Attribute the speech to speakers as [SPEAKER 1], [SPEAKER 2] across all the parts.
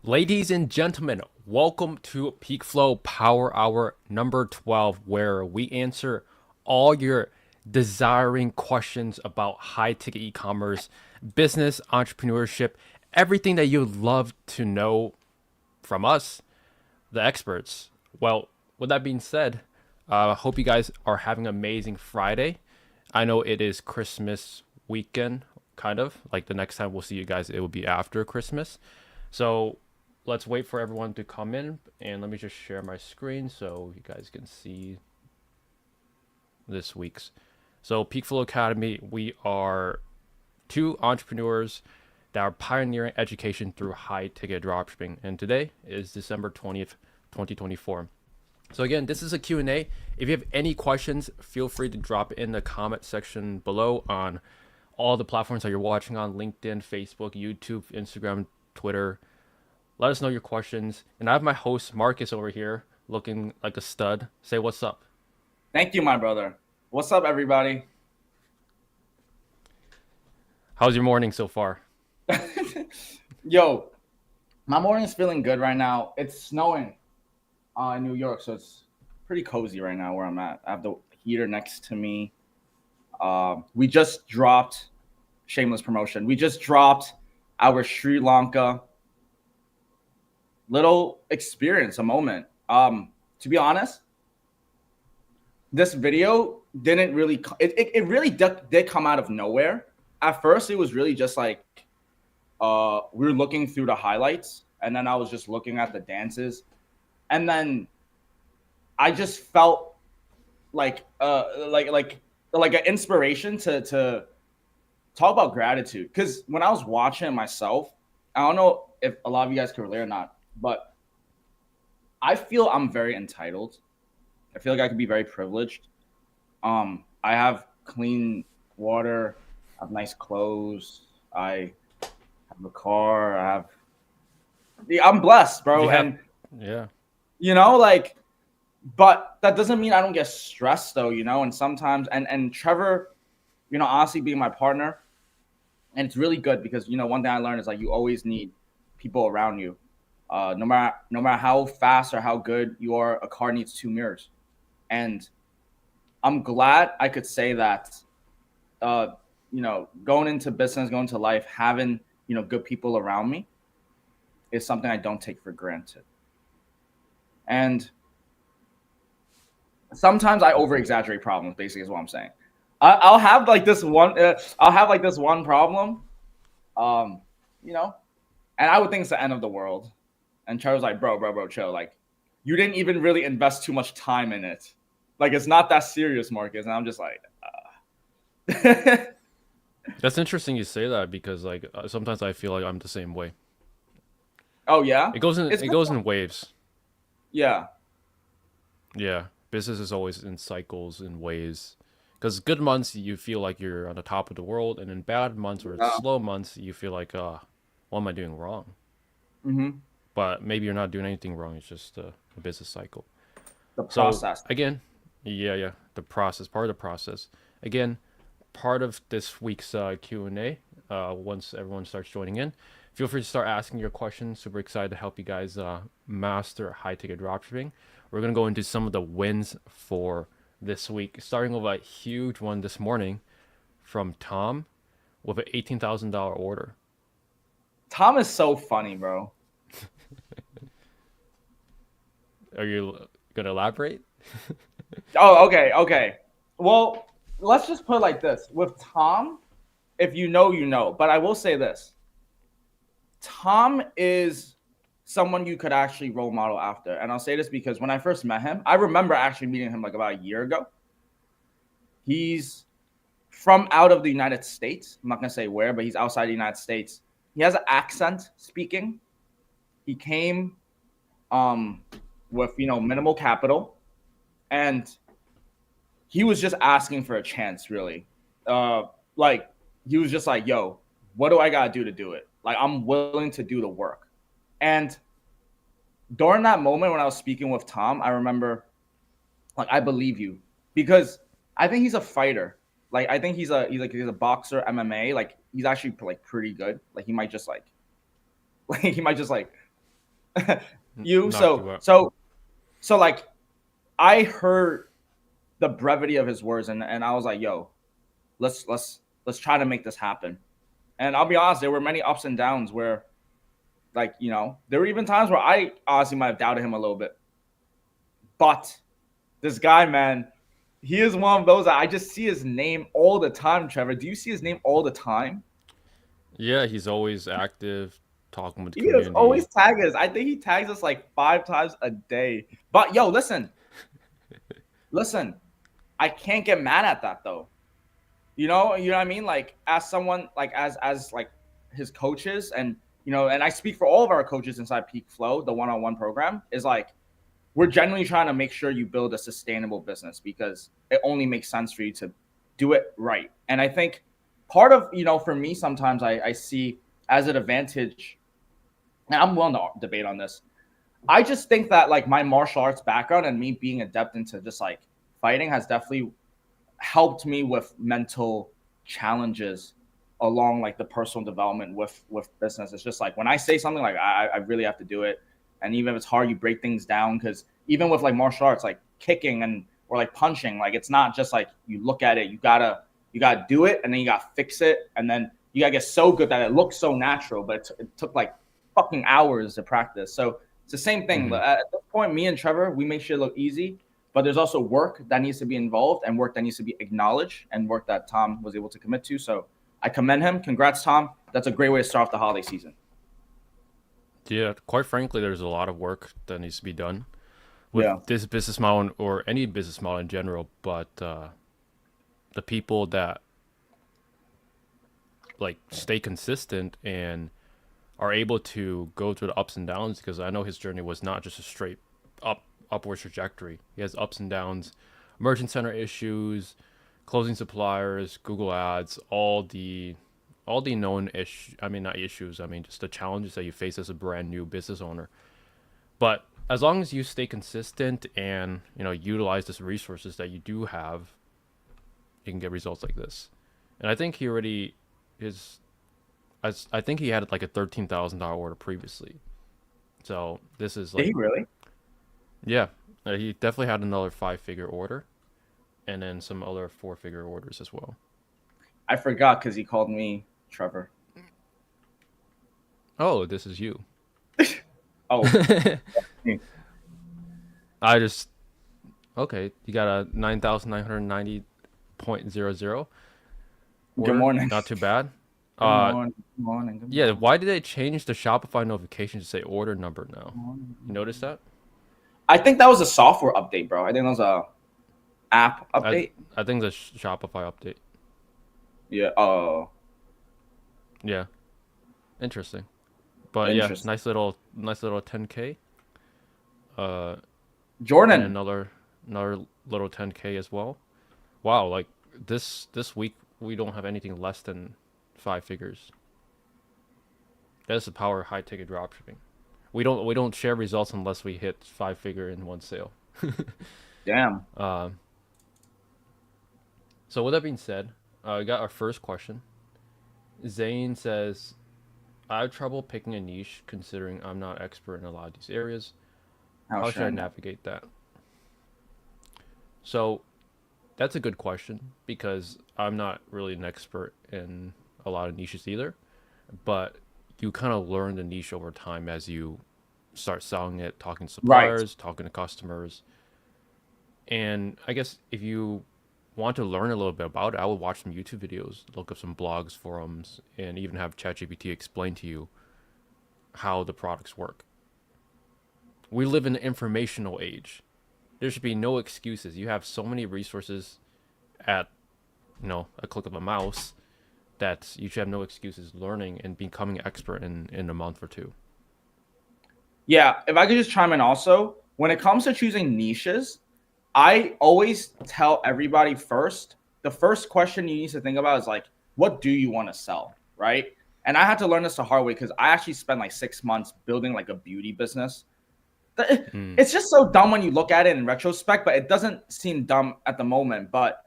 [SPEAKER 1] Ladies and gentlemen, welcome to PeakFlow Power Hour number 12, where we answer all your desiring questions about high ticket e commerce, business, entrepreneurship, everything that you'd love to know from us, the experts. Well, with that being said, hope you guys are having an amazing Friday. I know it is Christmas weekend, kind of. Like the next time we'll see you guys, it will be after Christmas. So let's wait for everyone to come in, and let me just share my screen so you guys can see this week's. So PeakFlow Academy, we are two entrepreneurs that are pioneering education through high ticket dropshipping, and today is December 20th, 2024. So again, this is a Q&A. If you have any questions, feel free to drop in the comment section below on all the platforms that you're watching on: LinkedIn, Facebook, YouTube, Instagram, Twitter. Let us know your questions. And I have my host, Marcus, over here looking like a stud. Say what's up.
[SPEAKER 2] Thank you, my brother. What's up, everybody?
[SPEAKER 1] How's your morning so far?
[SPEAKER 2] Yo, my morning's feeling good right now. It's snowing in New York, so it's pretty cozy right now where I'm at. I have the heater next to me. We just dropped, shameless promotion, we just dropped our Sri Lanka little experience, a moment. To be honest, this video didn't really, it really did come out of nowhere. At first, it was really just like, we were looking through the highlights, and then I was just looking at the dances, and then I just felt like an inspiration to talk about gratitude. Because when I was watching it myself, I don't know if a lot of you guys can relate or not, but I feel I'm very entitled. I feel like I could be very privileged. I have clean water, I have nice clothes, I have a car, I'm blessed, bro.
[SPEAKER 1] Yeah.
[SPEAKER 2] And
[SPEAKER 1] Yeah.
[SPEAKER 2] like, but that doesn't mean I don't get stressed though, and sometimes and Trevor, honestly being my partner, and it's really good because one thing I learned is like you always need people around you. No matter how fast or how good you are, a car needs two mirrors. And I'm glad I could say that, going into business, going to life, having, good people around me is something I don't take for granted. And sometimes I over exaggerate problems, basically is what I'm saying. I'll have like this one, problem, um, and I would think it's the end of the world. And Trevor's like, bro, chill. Like, you didn't even really invest too much time in it. Like, it's not that serious, Marcus. And I'm just like,
[SPEAKER 1] That's interesting you say that because like sometimes I feel like I'm the same way.
[SPEAKER 2] oh yeah,
[SPEAKER 1] It goes in
[SPEAKER 2] it's
[SPEAKER 1] it
[SPEAKER 2] been
[SPEAKER 1] goes
[SPEAKER 2] fun.
[SPEAKER 1] in waves.
[SPEAKER 2] Yeah,
[SPEAKER 1] Yeah. Business is always in cycles and waves. Because good months you feel like you're on the top of the world, and in bad months or
[SPEAKER 2] yeah.
[SPEAKER 1] slow months you feel like, what am I doing wrong?
[SPEAKER 2] Hmm.
[SPEAKER 1] But maybe you're not doing anything wrong. It's just a business cycle.
[SPEAKER 2] The
[SPEAKER 1] So
[SPEAKER 2] process.
[SPEAKER 1] again, yeah, the process, part of the process. Again, part of this week's Q&A. Once everyone starts joining in, feel free to start asking your questions. Super excited to help you guys master high ticket dropshipping. We're gonna go into some of the wins for this week, starting with a huge one this morning from Tom with an $18,000 order.
[SPEAKER 2] Tom is so funny, bro.
[SPEAKER 1] Are you gonna elaborate?
[SPEAKER 2] Oh, okay. Well, let's just put it like this. With Tom, if you know, you know. But I will say this. Tom is someone you could actually role model after. And I'll say this because when I first met him, I remember actually meeting him like about a year ago. He's from out of the United States. I'm not going to say where, but he's outside the United States. He has an accent speaking. He came um, with, minimal capital. And he was just asking for a chance, really. Like, he was just like, yo, what do I got to do to do it? Like, I'm willing to do the work. And during that moment when I was speaking with Tom, I remember, like, I believe you, because I think he's a fighter. Like, I think he's a boxer, MMA. Like, he's actually like pretty good. Like, he might just like, like he might just like You
[SPEAKER 1] Knocked you out.
[SPEAKER 2] so like I heard the brevity of his words and I was like, yo, let's try to make this happen. And I'll be honest, there were many ups and downs where, like, you know, there were even times where I honestly might have doubted him a little bit. But this guy, man, he is one of those that I just see his name all the time, Trevor. Do you see his name all the time?
[SPEAKER 1] Yeah, he's always active, talking with the
[SPEAKER 2] He is
[SPEAKER 1] community.
[SPEAKER 2] always tagging us. I think he tags us like 5 times a day. But yo, listen, I can't get mad at that though. You know what I mean? Like as someone like as like his coaches and you know, and I speak for all of our coaches inside PeakFlow, the one-on-one program, is like we're generally trying to make sure you build a sustainable business because it only makes sense for you to do it right. And I think part of, you know, for me, sometimes I see as an advantage, and I'm willing to debate on this. I just think that like my martial arts background and me being adept into just like fighting has definitely helped me with mental challenges along like the personal development with business. It's just like when I say something like I really have to do it, and even if it's hard, you break things down because even with like martial arts, like kicking and or like punching, like it's not just like you look at it, you gotta do it, and then you gotta fix it, and then you gotta get so good that it looks so natural, but it took like fucking hours to practice. So it's the same thing.
[SPEAKER 1] Hmm.
[SPEAKER 2] At this point, me and Trevor, we make sure it look easy, but there's also work that needs to be involved and work that needs to be acknowledged and work that Tom was able to commit to. So I commend him. Congrats, Tom. That's a great way to start off the holiday season.
[SPEAKER 1] Yeah, quite frankly, there's a lot of work that needs to be done with
[SPEAKER 2] Yeah.
[SPEAKER 1] this business model or any business model in general. But the people that like stay consistent and are able to go through the ups and downs, because I know his journey was not just a straight upward trajectory. He has ups and downs, merchant center issues, closing suppliers, Google Ads, all the known issue. I mean, not issues. I mean, just the challenges that you face as a brand new business owner. But as long as you stay consistent and utilize the resources that you do have, you can get results like this. And I think he already is. I think he had like a $13,000 order previously. So this is
[SPEAKER 2] Did
[SPEAKER 1] like,
[SPEAKER 2] he really?
[SPEAKER 1] yeah, he definitely had another 5-figure order, and then some other 4-figure orders as well.
[SPEAKER 2] I forgot because he called me Trevor.
[SPEAKER 1] Oh, this is you.
[SPEAKER 2] Oh,
[SPEAKER 1] I just Okay. You got a 9,990.00
[SPEAKER 2] good
[SPEAKER 1] order.
[SPEAKER 2] morning.
[SPEAKER 1] Not too bad.
[SPEAKER 2] Good
[SPEAKER 1] Uh,
[SPEAKER 2] morning. Good morning. Good
[SPEAKER 1] yeah.
[SPEAKER 2] morning.
[SPEAKER 1] Why did they change the Shopify notification to say order number now?
[SPEAKER 2] Good morning.
[SPEAKER 1] You notice that?
[SPEAKER 2] I think that was a software update, bro. I think that was a app
[SPEAKER 1] I
[SPEAKER 2] update.
[SPEAKER 1] I think the Shopify update.
[SPEAKER 2] Yeah. Oh,
[SPEAKER 1] Yeah. Interesting. But yeah,
[SPEAKER 2] interesting.
[SPEAKER 1] nice little 10K. Uh, and
[SPEAKER 2] Jordan.
[SPEAKER 1] another little 10K as well. Wow, like this week we don't have anything less than 5 figures. That's the power of high ticket dropshipping. We don't share results unless we hit 5 figure in one sale.
[SPEAKER 2] Damn.
[SPEAKER 1] Um, so with that being said, we got our first question. Zane says, "I have trouble picking a niche considering I'm not expert in a lot of these areas.
[SPEAKER 2] How
[SPEAKER 1] How
[SPEAKER 2] should
[SPEAKER 1] should
[SPEAKER 2] I
[SPEAKER 1] I
[SPEAKER 2] know?
[SPEAKER 1] navigate that?" So that's a good question because I'm not really an expert in a lot of niches either, but you kind of learn the niche over time as you start selling it, talking to
[SPEAKER 2] Right.
[SPEAKER 1] suppliers, talking to customers. And I guess if you want to learn a little bit about it, I would watch some YouTube videos, look up some blogs, forums, and even have ChatGPT explain to you how the products work. We live in an informational age. There should be no excuses. You have so many resources at a click of a mouse that you should have no excuses learning and becoming expert in a month or two.
[SPEAKER 2] Yeah. If I could just chime in also, when it comes to choosing niches, I always tell everybody first, the first question you need to think about is like, what do you want to sell? Right. And I had to learn this the hard way because I actually spent like 6 months building like a beauty business.
[SPEAKER 1] Mm.
[SPEAKER 2] It's just so dumb when you look at it in retrospect, but it doesn't seem dumb at the moment. But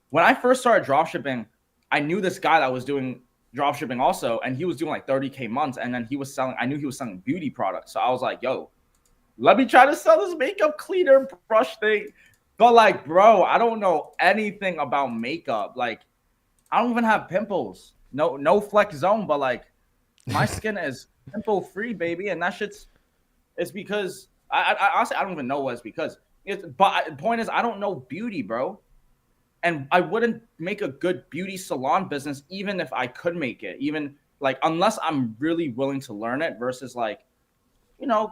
[SPEAKER 2] when I first started dropshipping, I knew this guy that was doing dropshipping also, and he was doing like 30K months, and then he was selling. I knew he was selling beauty products, so I was like, "Yo, let me try to sell this makeup cleaner brush thing." But like, bro, I don't know anything about makeup. Like, I don't even have pimples. No flex zone, but like, my skin is pimple free, baby, and that shit's. It's because I honestly I don't even know what it's because. But the point is, I don't know beauty, bro, and I wouldn't make a good beauty salon business even if I could make it. Even like unless I'm really willing to learn it versus like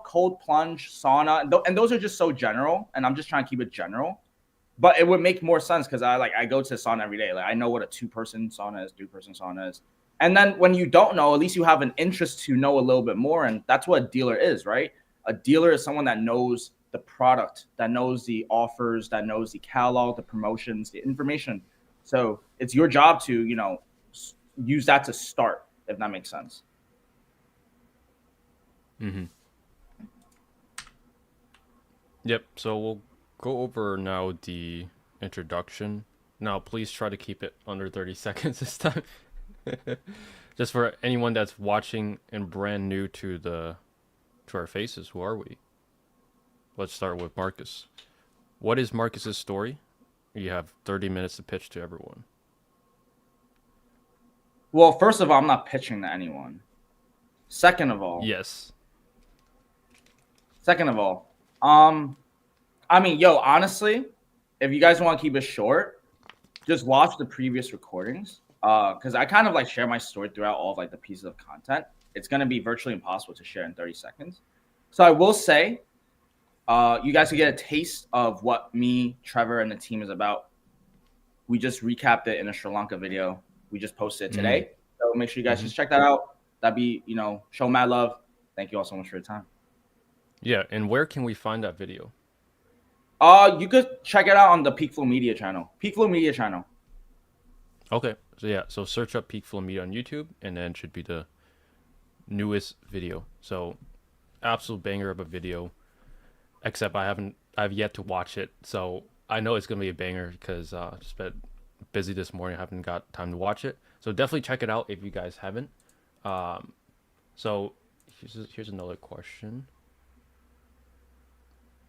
[SPEAKER 2] cold plunge, sauna, and those are just so general. And I'm just trying to keep it general. But it would make more sense because I go to sauna every day. Like I know what a 2-person sauna is, 3-person sauna is. And then when you don't know, at least you have an interest to know a little bit more. And that's what a dealer is, right? A dealer is someone that knows the product, that knows the offers, that knows the catalog, the promotions, the information. So it's your job to, use that to start, if that makes sense.
[SPEAKER 1] Mm-hmm. Yep. So we'll go over now the introduction. Now, please try to keep it under 30 seconds this time. Just for anyone that's watching and brand new to our faces, who are we? Let's start with Marcus. What is Marcus's story? You have 30 minutes to pitch to everyone.
[SPEAKER 2] Well, first of all, I'm not pitching to anyone. Second of all,
[SPEAKER 1] Yes.
[SPEAKER 2] I mean, yo, honestly, if you guys want to keep it short, just watch the previous recordings. Because I kind of like share my story throughout all of like the pieces of content. It's gonna be virtually impossible to share in 30 seconds. So I will say, you guys can get a taste of what me, Trevor, and the team is about. We just recapped it in a Sri Lanka video. We just posted it today. So make sure you guys just check that out. That'd be, show mad love. Thank you all so much for your time.
[SPEAKER 1] Yeah, and where can we find that video?
[SPEAKER 2] You could check it out on the PeakFlow Media channel. PeakFlow Media channel.
[SPEAKER 1] Okay. So yeah, so search up PeakFlow Media on YouTube, and then it should be the newest video. So absolute banger of a video. Except I've yet to watch it, so I know it's gonna be a banger because just been busy this morning. I haven't got time to watch it. So definitely check it out if you guys haven't. So here's another question.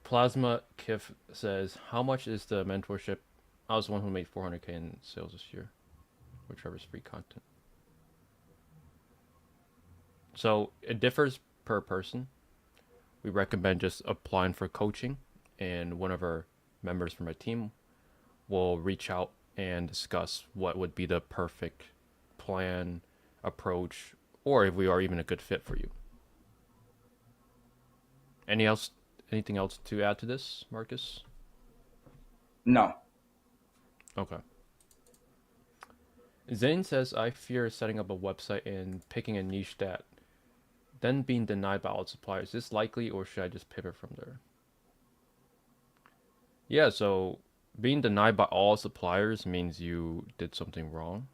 [SPEAKER 1] Plasma Kif says, how much is the mentorship? I was the one who made 400K in sales this year with Trevor's free content. So it differs per person. We recommend just applying for coaching, and one of our members from our team will reach out and discuss what would be the perfect plan, approach, or if we are even a good fit for you. Anything else to add to this, Marcus?
[SPEAKER 2] No.
[SPEAKER 1] Okay. Zane says, I fear setting up a website and picking a niche that then being denied by all suppliers. Is this likely, or should I just pivot from there? Yeah, so being denied by all suppliers means you did something wrong,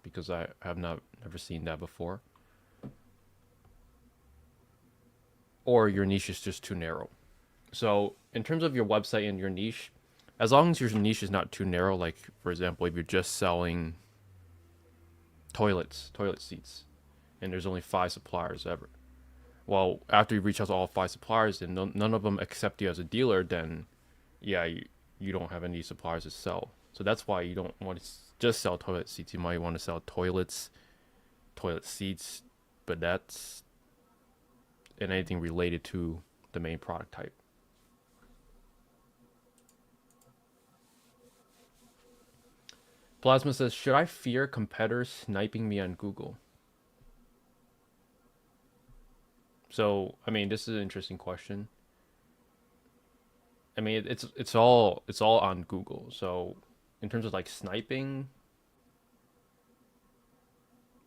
[SPEAKER 1] because I have never seen that before. Or your niche is just too narrow. So in terms of your website and your niche, as long as your niche is not too narrow, like for example, if you're just selling toilet seats, and there's only 5 suppliers ever. Well, after you reach out to all 5 suppliers and none of them accept you as a dealer, then yeah, you don't have any suppliers to sell. So that's why you don't want to just sell toilet seats. You might want to sell toilet seats, but that's and anything related to the main product type. Plasma says, should I fear competitors sniping me on Google? So, I mean, this is an interesting question. I mean, it's all on Google. So, in terms of like sniping,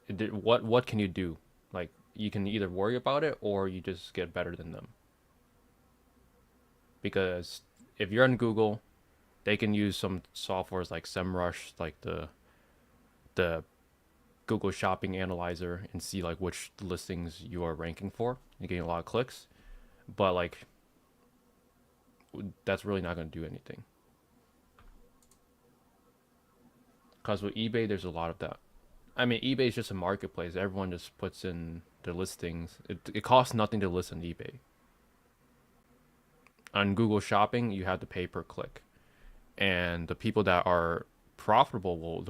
[SPEAKER 1] what can you do? Like, you can either worry about it or you just get better than them. Because if you're on Google, they can use some softwares like SEMrush, like the Google Shopping Analyzer, and see like which listings you are ranking for. You're getting a lot of clicks, but like that's really not going to do anything. Because with eBay, there's a lot of that. I mean, eBay is just a marketplace. Everyone just puts in their listings. It costs nothing to list on eBay. On Google Shopping, you have to pay per click, and the people that are profitable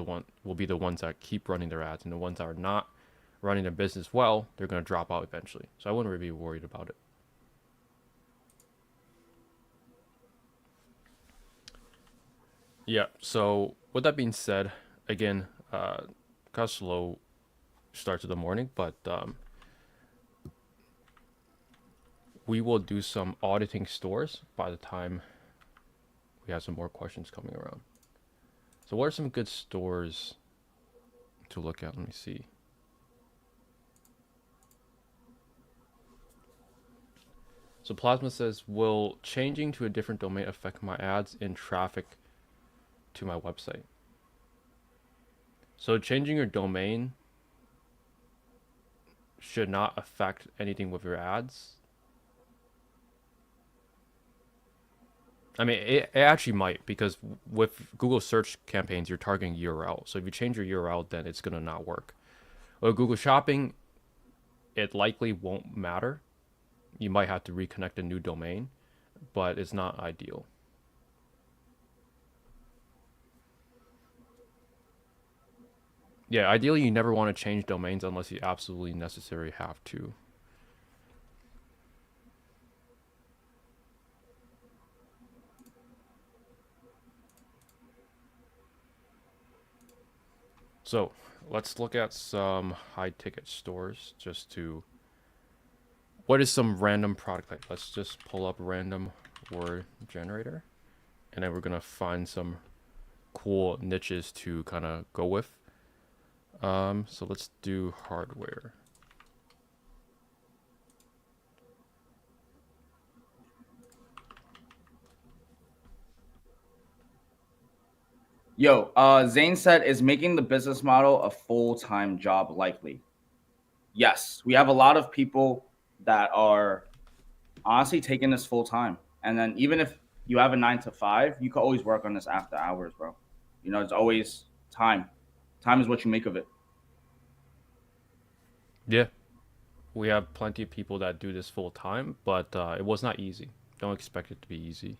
[SPEAKER 1] will be the ones that keep running their ads, and the ones that are not running their business well, they're going to drop out eventually. So I wouldn't really be worried about it. Yeah. So with that being said, again, kind of slow start to the morning, but we will do some auditing stores by the time we have some more questions coming around. So what are some good stores to look at? Let me see. So Plasma says, will changing to a different domain affect my ads and traffic to my website? So changing your domain should not affect anything with your ads. I mean, it actually might, because with Google search campaigns, you're targeting URL. So if you change your URL, then it's going to not work. With Google Shopping, it likely won't matter. You might have to reconnect a new domain, but it's not ideal. Yeah, ideally you never want to change domains unless you absolutely necessarily have to. So let's look at some high ticket stores just to. What is some random product type? Let's just pull up random word generator, and then we're gonna find some cool niches to kind of go with. So let's do hardware.
[SPEAKER 2] Yo, Zane said, is making the business model a full-time job likely? Yes, we have a lot of people that are honestly taking this full-time. And then even if you have a 9 to 5, you can always work on this after hours, bro. You know, it's always time. Time is what you make of it.
[SPEAKER 1] Yeah, we have plenty of people that do this full time, but it was not easy. Don't expect it to be easy.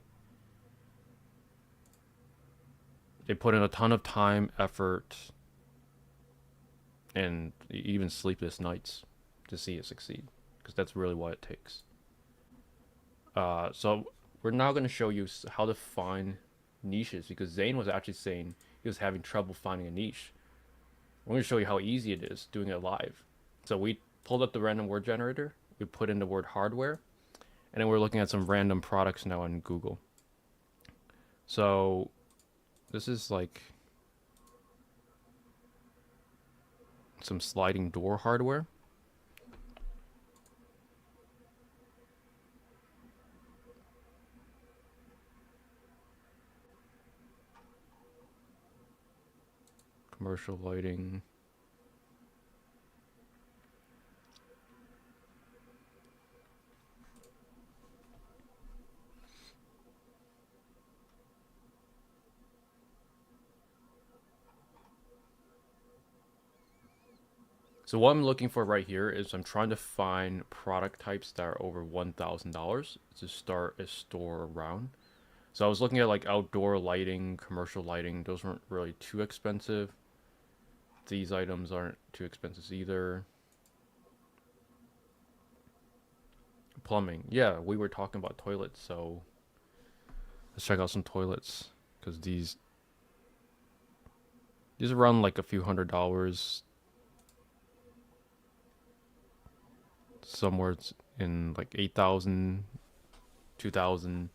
[SPEAKER 1] They put in a ton of time, effort, and even sleepless nights to see it succeed, because that's really what it takes. So we're now going to show you how to find niches, because Zane was actually saying he was having trouble finding a niche. We're going to show you how easy it is doing it live. So we pulled up the random word generator, we put in the word hardware, and then we're looking at some random products now on Google. So this is like some sliding door hardware. Commercial lighting. So what I'm looking for right here is I'm trying to find product types that are over $1,000 to start a store around. So I was looking at like outdoor lighting, commercial lighting. Those weren't really too expensive. These items aren't too expensive either. Plumbing. Yeah, we were talking about toilets, so let's check out some toilets, because these run like a few $100s. Somewhere in like 8,000, 2,000.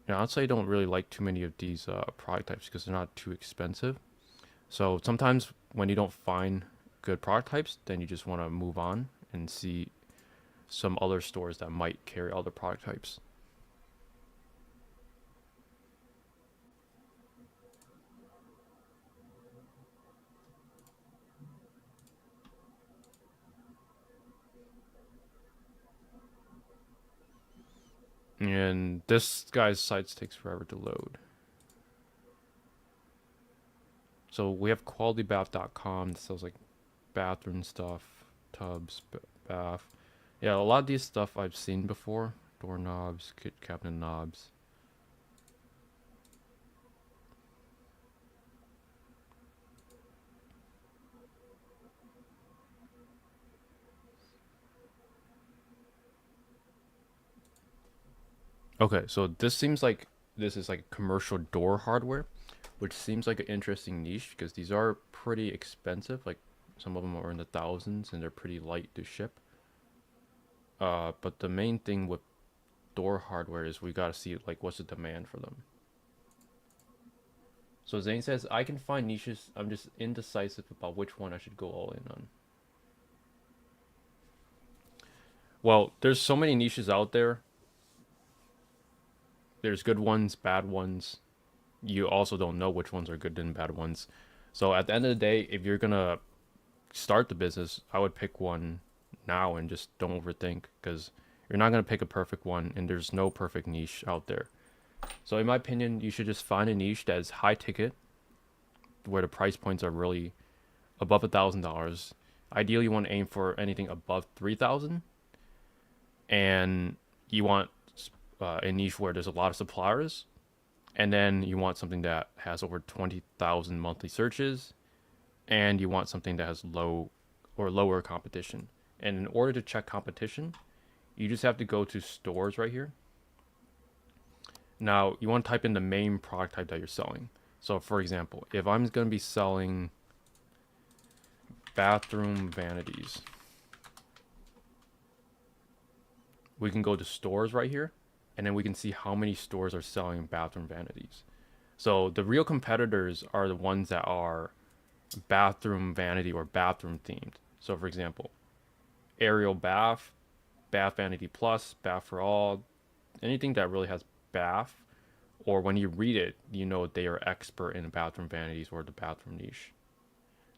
[SPEAKER 1] Yeah, I'd say I don't really like too many of these product types because they're not too expensive. So sometimes when you don't find good product types, then you just want to move on and see some other stores that might carry other product types. And this guy's sites takes forever to load. So we have qualitybath.com that sells like bathroom stuff, tubs, bath. Yeah, a lot of these stuff I've seen before. Doorknobs, cabinet knobs. Okay, so this is like commercial door hardware, which seems like an interesting niche because these are pretty expensive. Like some of them are in the thousands and they're pretty light to ship. But the main thing with door hardware is we gotta see like what's the demand for them. So Zane says I can find niches. I'm just indecisive about which one I should go all in on. Well, there's so many niches out there. There's good ones, bad ones. You also don't know which ones are good and bad ones. So at the end of the day, if you're gonna start the business, I would pick one now and just don't overthink because you're not gonna pick a perfect one, and there's no perfect niche out there. So in my opinion, you should just find a niche that is high ticket, where the price points are really above $1,000. Ideally, you want to aim for anything above 3,000, and you want a niche where there's a lot of suppliers, and then you want something that has over 20,000 monthly searches, and you want something that has low or lower competition. And in order to check competition, you just have to go to stores right here. Now, you want to type in the main product type that you're selling. So, for example, if I'm going to be selling bathroom vanities, we can go to stores right here, and then we can see how many stores are selling bathroom vanities. So the real competitors are the ones that are bathroom vanity or bathroom themed. So for example, Ariel Bath, Bath Vanity Plus, Bath for All, anything that really has bath, or when you read it, you know they are expert in bathroom vanities or the bathroom niche.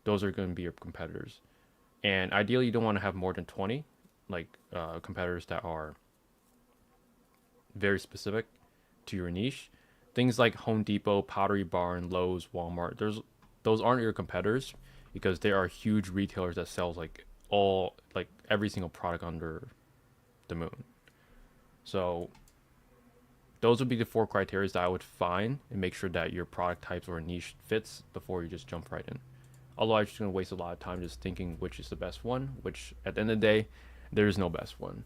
[SPEAKER 1] Those are going to be your competitors. And ideally, you don't want to have more than 20, like competitors that are very specific to your niche. Things like Home Depot, Pottery Barn, Lowe's, Walmart, those aren't your competitors because they are huge retailers that sells like every single product under the moon. So those would be the four criteria that I would find and make sure that your product types or niche fits before you just jump right in. Otherwise, you're just going to waste a lot of time just thinking which is the best one, which at the end of the day, there is no best one.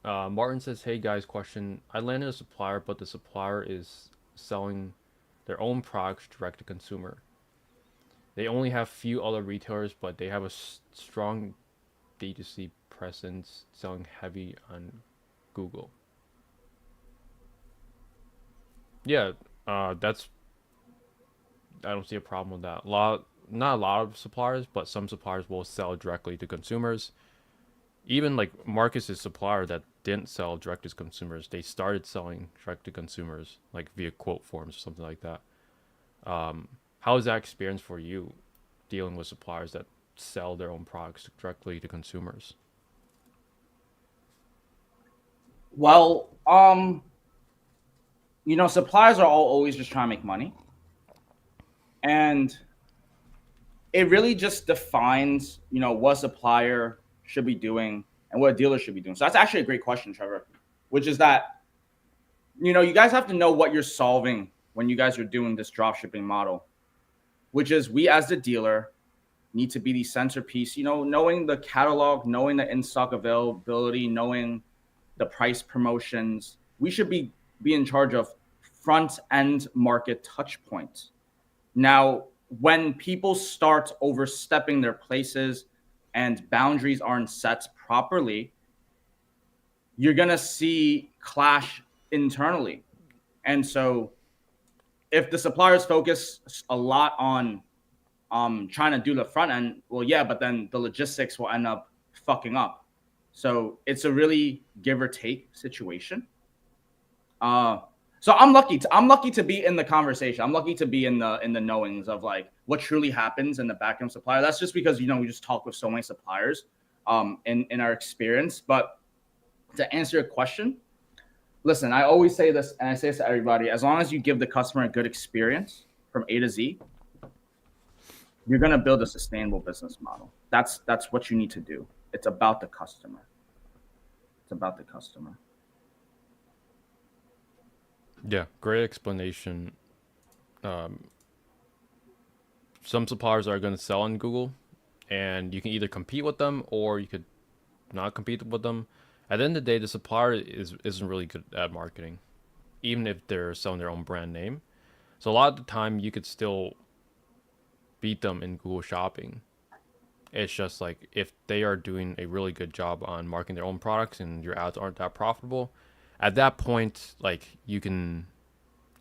[SPEAKER 1] Martin says, "Hey guys, question. I landed a supplier, but the supplier is selling their own products direct to consumer. They only have few other retailers, but they have a strong D2C presence, selling heavy on Google." Yeah, that's I don't see a problem with that. Not a lot of suppliers, but some suppliers will sell directly to consumers. Even like Marcus's supplier that didn't sell direct to consumers, they started selling direct to consumers, like via quote forms or something like that. How is that experience for you, dealing with suppliers that sell their own products directly to consumers?
[SPEAKER 2] Well, suppliers are all always just trying to make money, and it really just defines, what a supplier should be doing and what a dealer should be doing. So that's actually a great question, Trevor, which is that, you guys have to know what you're solving when you guys are doing this drop shipping model, which is we as the dealer need to be the centerpiece, knowing the catalog, knowing the in-stock availability, knowing the price promotions. We should be in charge of front-end market touch points. Now, when people start overstepping their places and boundaries aren't set properly, you're going to see clash internally. And so if the suppliers focus a lot on trying to do the front end, well, yeah, but then the logistics will end up fucking up. So it's a really give or take situation. So I'm lucky to be in the conversation. I'm lucky to be in the knowings of like what truly happens in the backend supplier. That's just because we just talk with so many suppliers in our experience. But to answer your question, listen, I always say this and I say this to everybody: as long as you give the customer a good experience, from A to Z, you're going to build a sustainable business model. That's what you need to do. It's about the customer. It's about the customer.
[SPEAKER 1] Yeah, great explanation. Some suppliers are going to sell on Google, and you can either compete with them or you could not compete with them. At the end of the day, the supplier isn't really good at marketing, even if they're selling their own brand name. So a lot of the time, you could still beat them in Google Shopping. It's just like if they are doing a really good job on marketing their own products and your ads aren't that profitable, at that point, like you can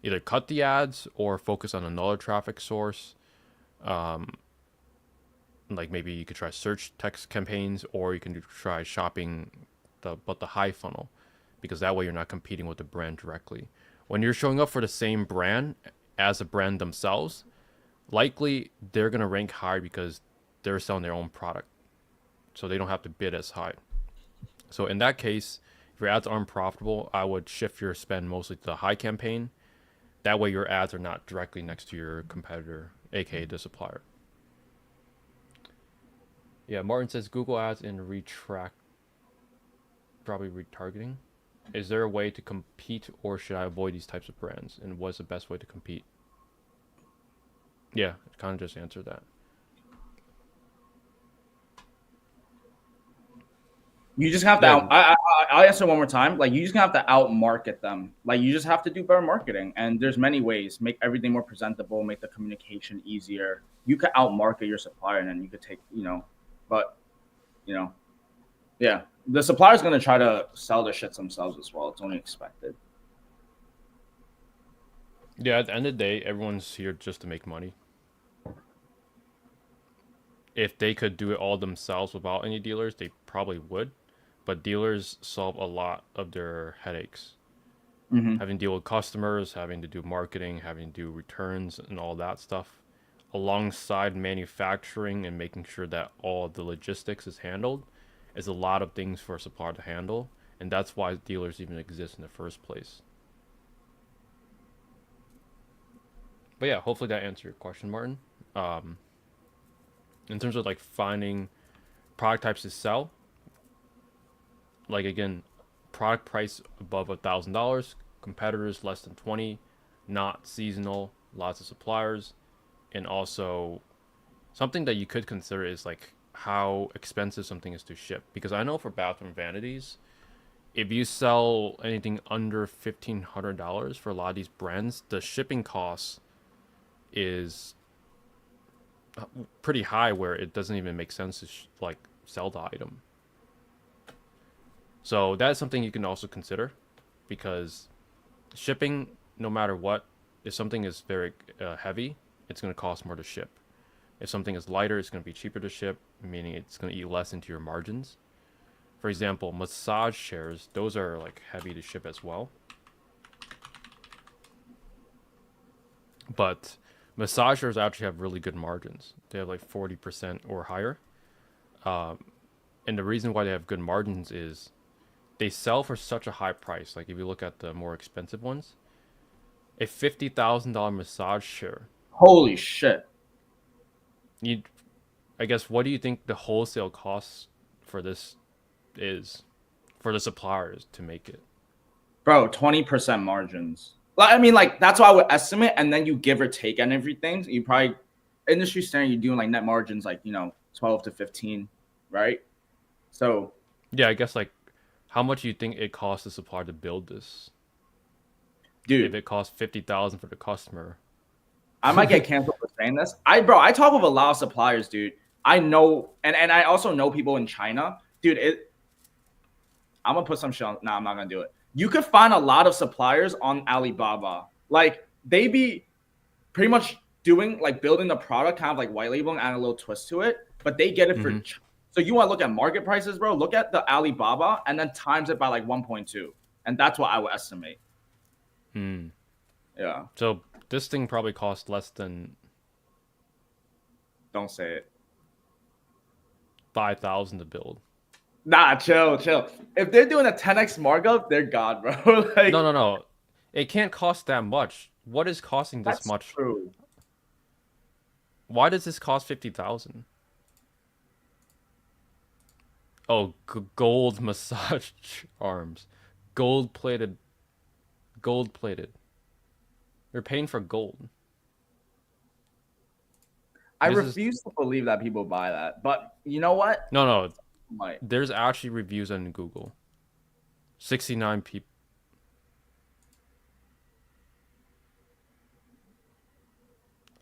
[SPEAKER 1] either cut the ads or focus on another traffic source. Like maybe you could try search text campaigns, or you can try shopping the high funnel, because that way you're not competing with the brand directly. When you're showing up for the same brand as a brand themselves, likely they're gonna rank higher because they're selling their own product, so they don't have to bid as high. So in that case, if your ads aren't profitable, I would shift your spend mostly to the high campaign. That way your ads are not directly next to your competitor, aka the supplier. Yeah, Martin says Google Ads and retract, probably retargeting. Is there a way to compete, or should I avoid these types of brands? And what's the best way to compete? Yeah, kind of just answered that.
[SPEAKER 2] You just have to. I'll answer one more time. Like you just have to out market them. Like you just have to do better marketing. And there's many ways. Make everything more presentable. Make the communication easier. You could out market your supplier, and then you could take. But yeah, the supplier's gonna try to sell their shit themselves as well. It's only expected.
[SPEAKER 1] Yeah, at the end of the day, everyone's here just to make money. If they could do it all themselves without any dealers, they probably would. But dealers solve a lot of their headaches. Having to deal with customers, having to do marketing, having to do returns and all that stuff, alongside manufacturing and making sure that all the logistics is handled, is a lot of things for a supplier to handle. And that's why dealers even exist in the first place. But yeah, hopefully that answered your question, Martin. In terms of like finding product types to sell, like again, product price above $1,000, competitors less than 20, not seasonal, lots of suppliers, and also something that you could consider is like how expensive something is to ship. Because I know for bathroom vanities, if you sell anything under $1,500 for a lot of these brands, the shipping costs is pretty high, where it doesn't even make sense to like sell the item. So that's something you can also consider, because shipping, no matter what, if something is very heavy, it's going to cost more to ship. If something is lighter, it's going to be cheaper to ship, meaning it's going to eat less into your margins. For example, massage chairs, those are like heavy to ship as well. But massage chairs actually have really good margins. They have like 40% or higher. And the reason why they have good margins is they sell for such a high price. Like if you look at the more expensive ones, a $50,000 massage chair.
[SPEAKER 2] Holy shit.
[SPEAKER 1] I guess, what do you think the wholesale cost for this is for the suppliers to make it?
[SPEAKER 2] Bro, 20% margins. I mean, like, that's what I would estimate. And then you give or take on everything. You probably, industry standard, you're doing like net margins, like, 12 to 15, right? So.
[SPEAKER 1] Yeah, I guess like, how much do you think it costs the supplier to build this?
[SPEAKER 2] Dude.
[SPEAKER 1] If it costs $50,000 for the customer.
[SPEAKER 2] I might get canceled for saying this. I talk with a lot of suppliers, dude. I know, and I also know people in China. Dude, I'm going to put some shit on. Nah, I'm not going to do it. You could find a lot of suppliers on Alibaba. Like, they be pretty much doing, like, building the product, kind of like white labeling, adding a little twist to it. But they get it for. So you want to look at market prices, bro? Look at the Alibaba and then times it by like 1.2. And that's what I would estimate. Yeah.
[SPEAKER 1] So this thing probably costs less than.
[SPEAKER 2] Don't say it.
[SPEAKER 1] 5,000 to build.
[SPEAKER 2] Nah, chill. If they're doing a 10x markup, they're god, bro. Like,
[SPEAKER 1] No. It can't cost that much. What is costing this much?
[SPEAKER 2] True.
[SPEAKER 1] Why does this cost 50,000? Oh, gold massage arms, gold plated, gold plated. You're paying for gold.
[SPEAKER 2] I
[SPEAKER 1] This is
[SPEAKER 2] refuse to believe that people buy that. But you know what?
[SPEAKER 1] no.
[SPEAKER 2] Might.
[SPEAKER 1] There's actually reviews on Google. 69 people.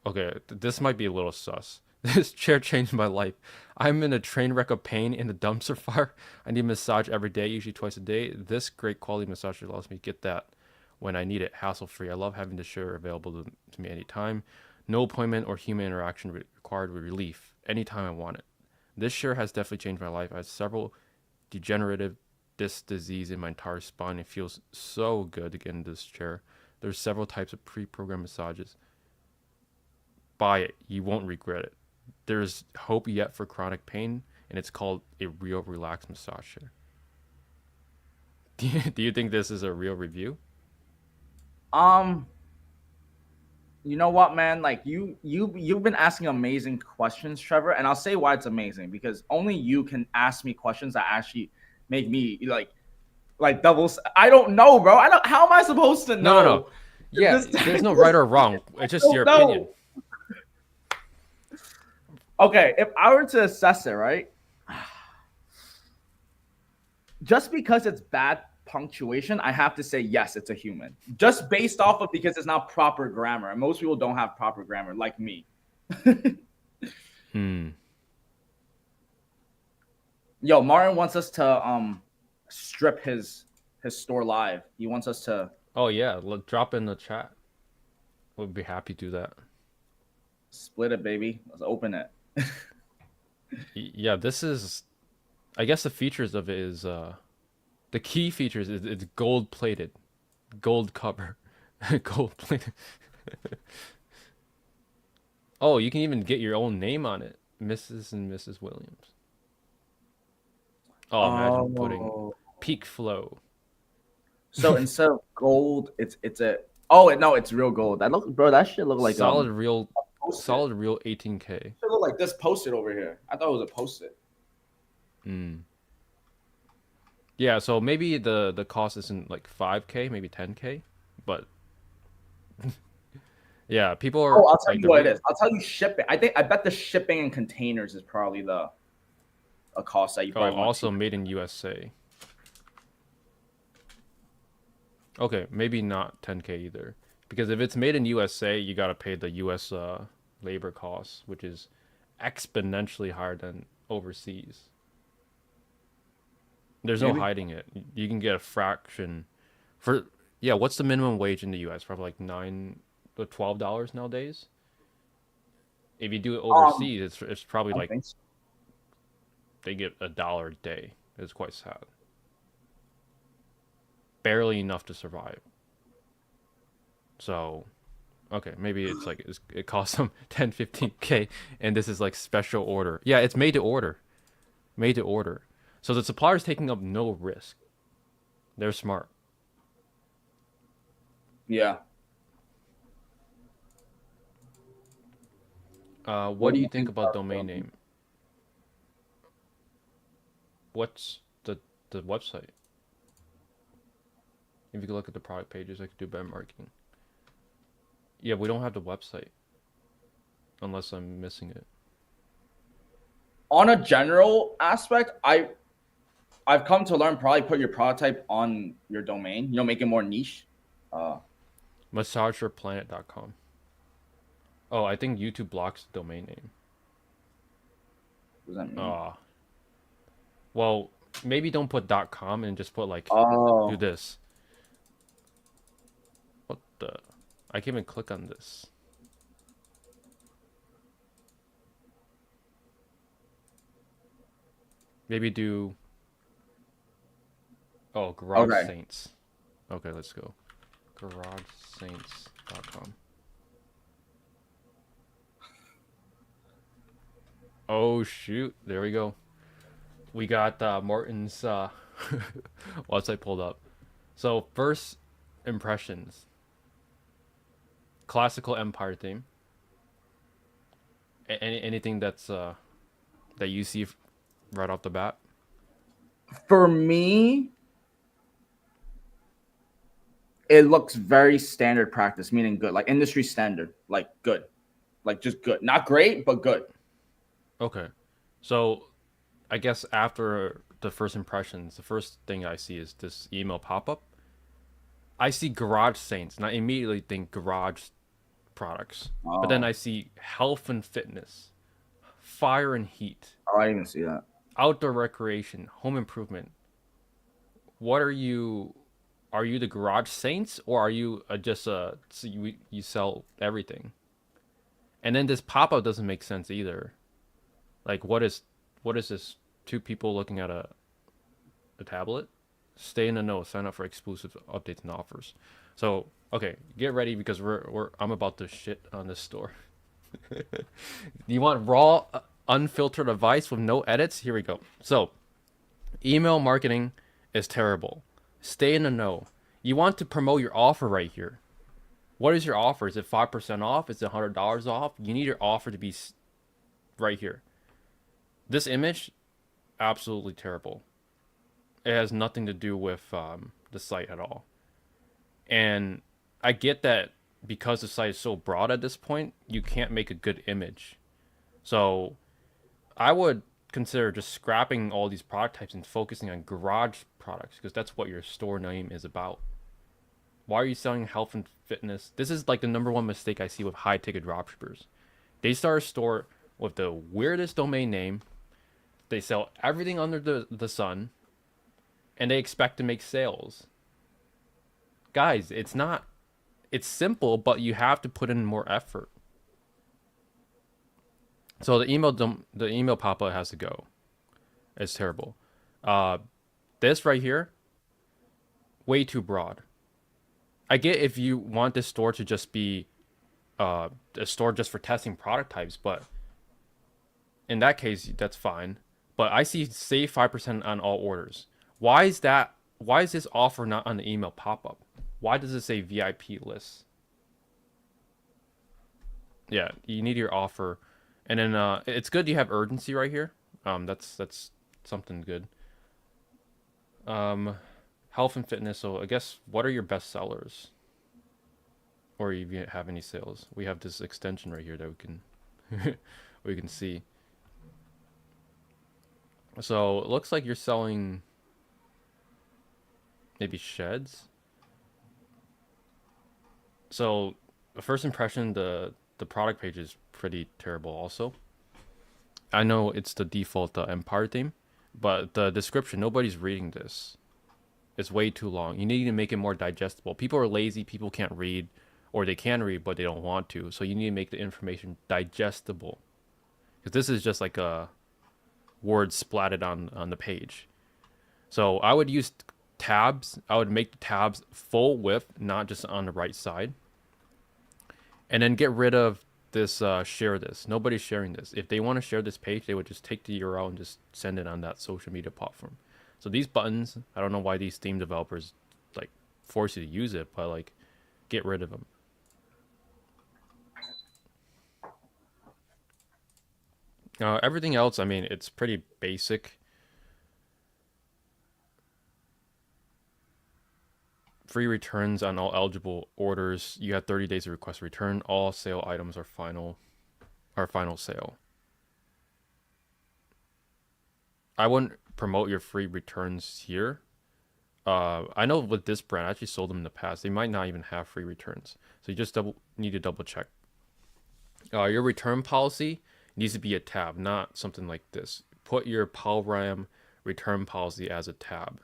[SPEAKER 1] Okay, this might be a little sus. This chair changed my life. I'm in a train wreck of pain in a dumpster fire. I need a massage every day, usually twice a day. This great quality massage allows me to get that when I need it, hassle free. I love having the chair available to me anytime. No appointment or human interaction required with relief anytime I want it. This chair has definitely changed my life. I have several degenerative disc disease in my entire spine. It feels so good to get in this chair. There's several types of pre-programmed massages. Buy it. You won't regret it. There's hope yet for chronic pain, and it's called a real relaxed massage chair. Do you think this is a real review?
[SPEAKER 2] Um, you know what, man? Like you've been asking amazing questions, Trevor, and I'll say why it's amazing because only you can ask me questions that actually make me like doubles. I don't know, bro. I don't. How am I supposed to
[SPEAKER 1] No.
[SPEAKER 2] know?
[SPEAKER 1] Yeah,
[SPEAKER 2] This
[SPEAKER 1] there's no right or wrong. It's just your opinion.
[SPEAKER 2] no. Okay, if I were to assess it, right? Just because it's bad punctuation, I have to say yes, it's a human. Just based off of because it's not proper grammar, and most people don't have proper grammar, like me.
[SPEAKER 1] Hmm.
[SPEAKER 2] Yo, Martin wants us to strip his store live. He wants us to
[SPEAKER 1] Oh yeah, drop in the chat. We'd be happy to do that.
[SPEAKER 2] split it, baby. Let's open it.
[SPEAKER 1] Yeah, this is. I guess the features of it is the key features is it's gold plated, gold cover, gold plated. Oh, you can even get your own name on it, Mrs. and Mrs. Williams. Oh, imagine putting
[SPEAKER 2] Oh,
[SPEAKER 1] PeakFlow.
[SPEAKER 2] so instead of gold, it's a oh no, it's real gold. That look, bro. That shit look like
[SPEAKER 1] Solid real,
[SPEAKER 2] post-it.
[SPEAKER 1] solid real 18K.
[SPEAKER 2] It look like this post-it over here. I thought it was a post-it.
[SPEAKER 1] Mm. Yeah, so maybe the cost isn't like 5K, maybe 10K, but yeah, people are
[SPEAKER 2] Oh, I'll tell
[SPEAKER 1] like
[SPEAKER 2] you what it is. I'll tell you shipping. I bet the shipping and containers is probably the a cost that you
[SPEAKER 1] Oh,
[SPEAKER 2] probably want.
[SPEAKER 1] also made in USA. Okay, maybe not 10K either, because if it's made in USA, you gotta pay the US labor costs, which is exponentially higher than overseas. There's no
[SPEAKER 2] Maybe.
[SPEAKER 1] hiding it. You can get a fraction for yeah. What's the minimum wage in the U.S.? Probably like $9 to $12 nowadays. If you do it
[SPEAKER 2] Um,
[SPEAKER 1] overseas, it's probably
[SPEAKER 2] I don't
[SPEAKER 1] like
[SPEAKER 2] think so.
[SPEAKER 1] they get $1 a day. It's quite sad. Barely enough to survive. So, okay, maybe it's like it costs them 10, 15K, and this is like special order. Yeah, it's made to order. Made to order. So the supplier's taking up no risk. They're smart.
[SPEAKER 2] Yeah.
[SPEAKER 1] What do you think about domain name? What's the website? If you could look at the product pages, I could do better marketing. Yeah, we don't have the website. Unless I'm missing it.
[SPEAKER 2] On a general aspect, I've come to learn probably put your prototype on your domain. You know, make it more niche. Uh,
[SPEAKER 1] Massagerplanet.com. Oh, I think YouTube blocks the domain name.
[SPEAKER 2] what does that mean?
[SPEAKER 1] Well, maybe don't put .com and just put like
[SPEAKER 2] Oh,
[SPEAKER 1] do this. What the? I can't even click on this. Maybe do. Oh, Garage
[SPEAKER 2] okay.
[SPEAKER 1] Saints. Okay, let's go. GarageSaints.com. Oh shoot! There we go. We got Martin's website pulled up. So first impressions: classical Empire theme, Anything that you see right off the bat?
[SPEAKER 2] For me, it looks very standard practice, meaning good, like industry standard, like good, like just good, not great, but good.
[SPEAKER 1] Okay, so I guess after the first impressions, the first thing I see is this email pop up. I see Garage Saints, and I immediately think garage products. But then I
[SPEAKER 2] Oh,
[SPEAKER 1] see health and fitness, fire and heat,
[SPEAKER 2] oh, I didn't even see that.
[SPEAKER 1] outdoor recreation, home improvement. What are you? Are you the Garage Saints, or are you just so you sell everything? And then this pop up doesn't make sense either. Like, what is this? Two people looking at a tablet. Stay in the know. Sign up for exclusive updates and offers. So okay, get ready because we're I'm about to shit on this store. You want raw, unfiltered advice with no edits? Here we go. So email marketing is terrible. Stay in the know. You want to promote your offer right here. What is your offer? Is it 5% off? Is it $100 off? You need your offer to be right here. This image, absolutely terrible. It has nothing to do with the site at all. And I get that because the site is so broad at this point, you can't make a good image. So I would consider just scrapping all these product types and focusing on garage products because that's what your store name is about. Why are you selling health and fitness? This is like the number one mistake I see with high ticket dropshippers. They start a store with the weirdest domain name. They sell everything under the sun and they expect to make sales. Guys, it's not, it's simple, but you have to put in more effort. So the email pop-up has to go. It's terrible. Uh, this right here, way too broad. I get if you want this store to just be a store just for testing product types, but in that case, that's fine. But I see save 5% on all orders. Why is that? Why is this offer not on the email pop-up? Why does it say VIP list? Yeah, you need your offer, and then it's good you have urgency right here. That's something good. Um, health and fitness. So I guess what are your best sellers, or if you have any sales? We have this extension right here that we can see. So it looks like you're selling maybe sheds. So the first impression, the product page is pretty terrible. Also, I know it's the default Empire theme, but the description, nobody's reading this. It's way too long. You need to make it more digestible. People are lazy. People can't read, or they can read but they don't want to. So you need to make the information digestible. Because this is just like a word splatted on the page. So I would use tabs. I would make the tabs full width, not just on the right side. And then get rid of this share this. Nobody's sharing this. If they want to share this page, they would just take the URL and just send it on that social media platform. So these buttons, I don't know why these theme developers like force you to use it, but like get rid of them. Everything else, I mean, it's pretty basic. Free returns on all eligible orders. You have 30 days to request a return. All sale items are final sale. I wouldn't promote your free returns here. I know with this brand, I actually sold them in the past. They might not even have free returns, so you just need to double check. Your return policy needs to be a tab, not something like this. Put your PalRam return policy as a tab.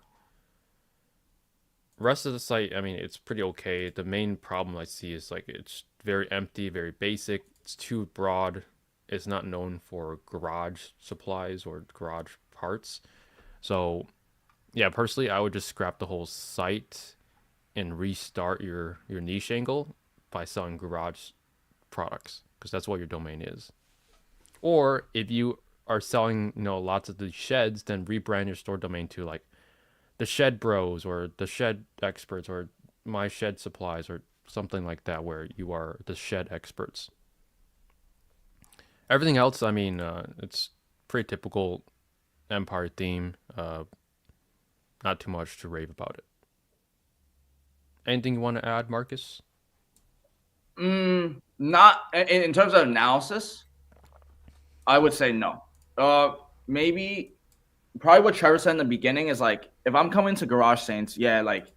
[SPEAKER 1] Rest of the site, I mean, it's pretty okay. The main problem I see is like it's very empty, very basic. It's too broad. It's not known for garage supplies or garage parts. So yeah, personally, I would just scrap the whole site and restart your niche angle by selling garage products because that's what your domain is. Or if you are selling, lots of the sheds, then rebrand your store domain to like the Shed Bros or the Shed Experts or My Shed Supplies or something like that, where you are the shed experts. Everything else, I mean, it's pretty typical Empire theme. Not too much to rave about it. Anything you want to add, Marcus?
[SPEAKER 2] Not in terms of analysis. I would say no. Maybe probably what Trevor said in the beginning is like if I'm coming to Garage Saints, yeah, like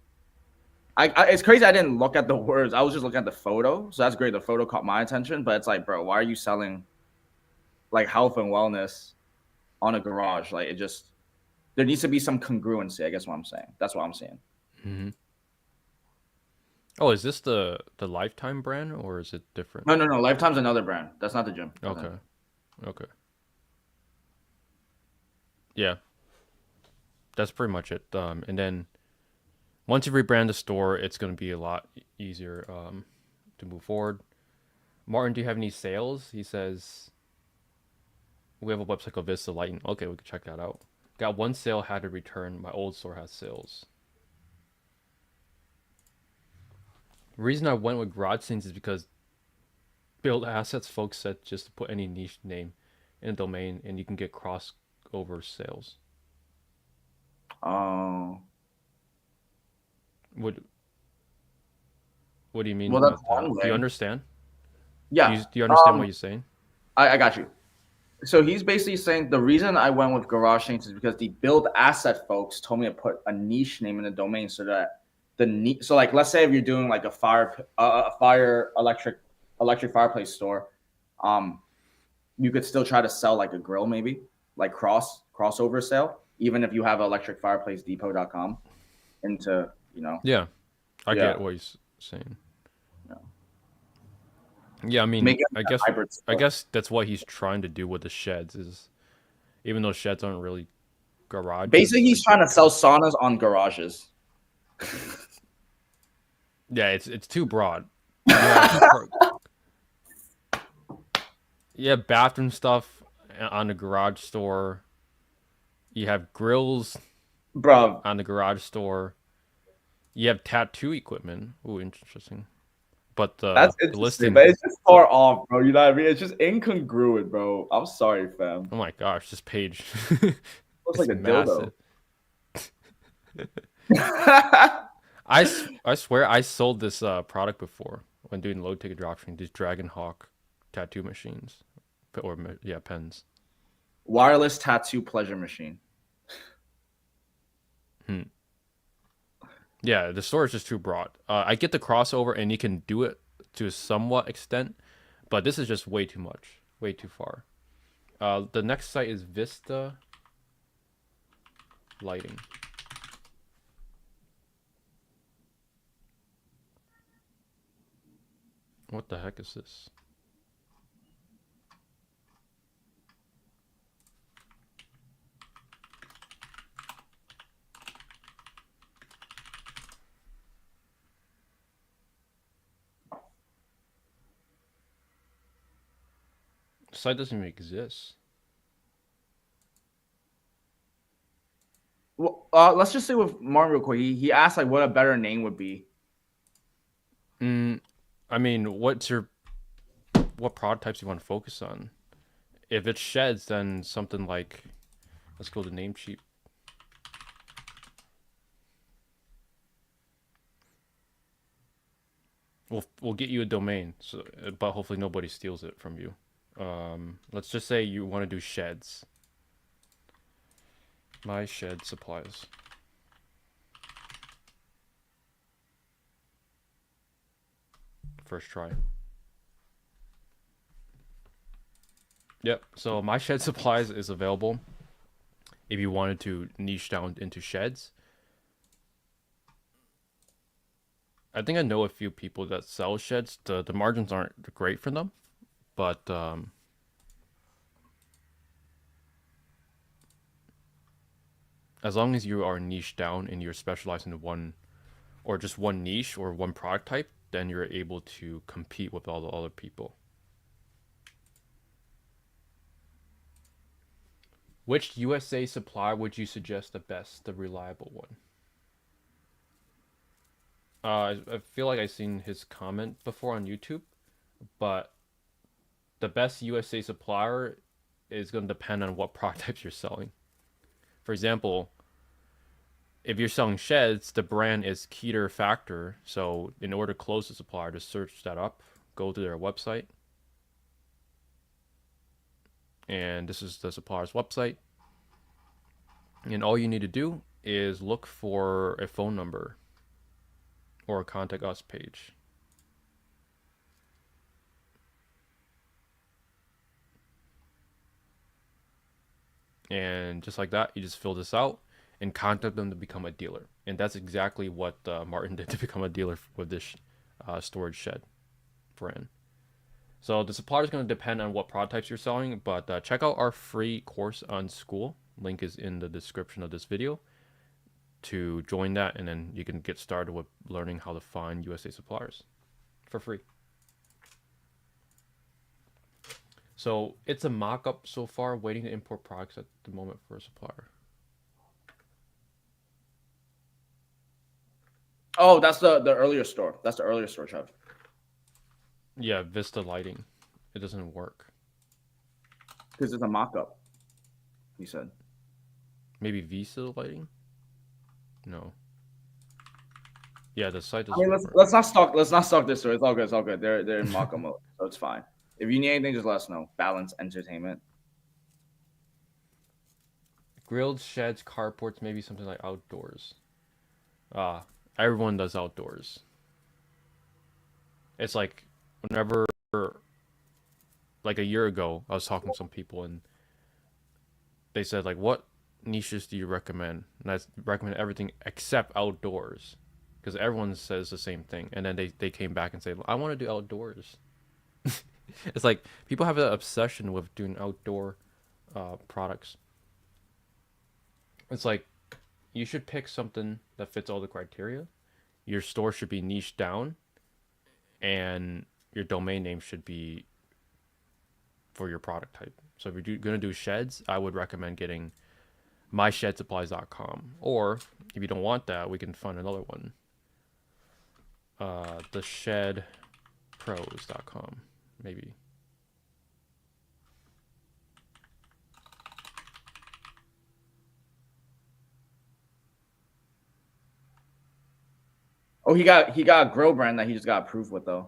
[SPEAKER 2] it's crazy I didn't look at the words. I was just looking at the photo. So that's great. The photo caught my attention, but it's like, bro, why are you selling like health and wellness on a garage? Like it just there needs to be some congruency, I guess what I'm saying. That's what I'm saying.
[SPEAKER 1] Mm-hmm. Oh, is this the Lifetime brand or is it different?
[SPEAKER 2] No. Lifetime's another brand. That's not the gym.
[SPEAKER 1] Okay. Okay. Yeah, that's pretty much it. And then once you rebrand the store, it's going to be a lot easier to move forward. Martin, do you have any sales? He says we have a website called Vista Lighting. Okay, we can check that out. Got one sale, had to return. My old store has sales. The reason I went with Garage Scenes is because build assets, folks said just to put any niche name in a domain and you can get crossover sales.
[SPEAKER 2] Oh.
[SPEAKER 1] What What do you mean
[SPEAKER 2] Well, that's
[SPEAKER 1] about
[SPEAKER 2] one
[SPEAKER 1] that? Do you
[SPEAKER 2] way.
[SPEAKER 1] understand?
[SPEAKER 2] Yeah.
[SPEAKER 1] Do you understand what you're saying?
[SPEAKER 2] I got you. So he's basically saying the reason I went with Garage Saints is because the build asset folks told me to put a niche name in the domain so that so like let's say if you're doing like a fire electric fireplace store, um, you could still try to sell like a grill maybe like crossover sale even if you have electricfireplacedepot.com into
[SPEAKER 1] Yeah, I
[SPEAKER 2] yeah,
[SPEAKER 1] get what he's saying.
[SPEAKER 2] yeah.
[SPEAKER 1] Yeah, I mean,
[SPEAKER 2] Make it a hybrid
[SPEAKER 1] I
[SPEAKER 2] store.
[SPEAKER 1] guess that's what he's trying to do with the sheds is even though sheds aren't really
[SPEAKER 2] Basically,
[SPEAKER 1] garages,
[SPEAKER 2] he's trying to sell saunas on garages.
[SPEAKER 1] yeah, it's too broad. You have you have bathroom stuff on the garage store. You have grills
[SPEAKER 2] Bro,
[SPEAKER 1] on the garage store. You have tattoo equipment. Ooh, interesting. But
[SPEAKER 2] that's
[SPEAKER 1] the
[SPEAKER 2] interesting,
[SPEAKER 1] listing,
[SPEAKER 2] but it's just far off, bro. You know what I mean? It's just incongruent, bro. I'm sorry, fam.
[SPEAKER 1] oh my gosh, this page
[SPEAKER 2] Looks like
[SPEAKER 1] it's
[SPEAKER 2] a dildo.
[SPEAKER 1] massive. I swear I sold this product before when doing low ticket dropshipping. These Dragon Hawk tattoo machines, or yeah, pens.
[SPEAKER 2] Wireless tattoo pleasure machine.
[SPEAKER 1] Hmm. Yeah, the store is just too broad. I get the crossover, and you can do it to a somewhat extent, but this is just way too much, way too far. The next site is Vista Lighting. What the heck is this? The site doesn't even exist.
[SPEAKER 2] Well, let's just say with Martin real quick. He asked like what a better name would be.
[SPEAKER 1] I mean, what product types you want to focus on? If it's sheds, then something like, let's go to Namecheap. We'll get you a domain, so but hopefully nobody steals it from you. Let's just say you want to do sheds. My shed supplies. First try. Yep. So my shed supplies is available if you wanted to niche down into sheds. I think I know a few people that sell sheds. The margins aren't great for them, but as long as you are niche down and you're specialized in one or just one niche or one product type, then you're able to compete with all the other people. Which USA supplier would you suggest the best, the reliable one? I feel like I've seen his comment before on YouTube, but the best USA supplier is going to depend on what product types you're selling. For example, if you're selling sheds, the brand is Keter Factor. So in order to close the supplier, just search that up, go to their website, and this is the supplier's website. And all you need to do is look for a phone number or a contact us page. And just like that, you just fill this out and contact them to become a dealer. And that's exactly what Martin did to become a dealer with this storage shed brand. So the supplier is going to depend on what product types you're selling, but check out our free course on School. Link is in the description of this video to join that, and then you can get started with learning how to find USA suppliers for free. So it's a mock-up so far, waiting to import products at the moment for a supplier.
[SPEAKER 2] Oh, that's the earlier store. That's the earlier store, Trev.
[SPEAKER 1] Yeah, Vista Lighting. It doesn't work.
[SPEAKER 2] Because it's a mock-up, he said.
[SPEAKER 1] Maybe Vista Lighting? No. Yeah, the site
[SPEAKER 2] I
[SPEAKER 1] doesn't
[SPEAKER 2] mean,
[SPEAKER 1] work.
[SPEAKER 2] let's not stalk this store. It's all good. It's all good. They're in mock-up mode, so it's fine. If you need anything, just let us know. Balance Entertainment.
[SPEAKER 1] Grilled sheds, carports, maybe something like outdoors. Everyone does outdoors. It's like whenever, like a year ago, I was talking to some people and they said like, what niches do you recommend? And I recommend everything except outdoors, because everyone says the same thing. And then they came back and say, I want to do outdoors. It's like people have an obsession with doing outdoor products. It's like you should pick something that fits all the criteria. Your store should be niched down, and your domain name should be for your product type. So if you're going to do sheds, I would recommend getting myShedSupplies.com. Or if you don't want that, we can find another one. TheShedPros.com, maybe.
[SPEAKER 2] Oh, he got a grill brand that he just got approved with though.